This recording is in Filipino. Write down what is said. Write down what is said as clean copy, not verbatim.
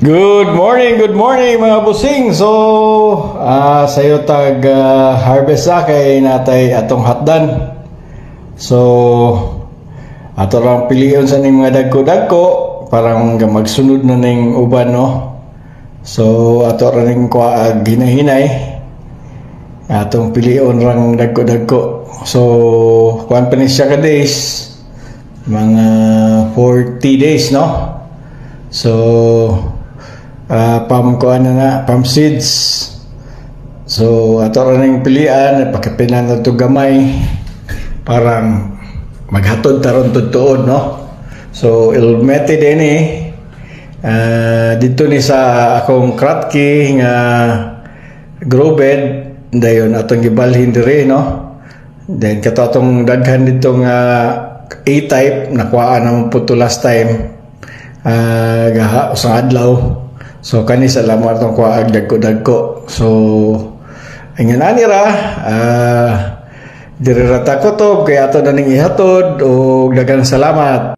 Good morning mga busing. So, sayo tag harvest kay natay atong hatdan. So, ato lang piliyon sa ning mga dagko-dagko parang magsunod na ning uban no. So, ato ra ning kuha hinahinay. Atong piliyon rang dagko-dagko. So, kuan pa ni siya ka days. Mga 40 days no. So, pam seeds. So ato ra ning pilian pagkapilan na to gamay parang maghatod taron tuod no. So ilmete din dito ni sa akong kratki nga grow bed dayon atong gibalhin dire no. Then kato atong daghan dito nga A-type nakuha naman po to last time gaha sa adlaw. So kani sa lamang atong kuwaag dagko-dagko. So ayun ani ra dire ra ta kutob kay ato na ning ihatod og daghang salamat.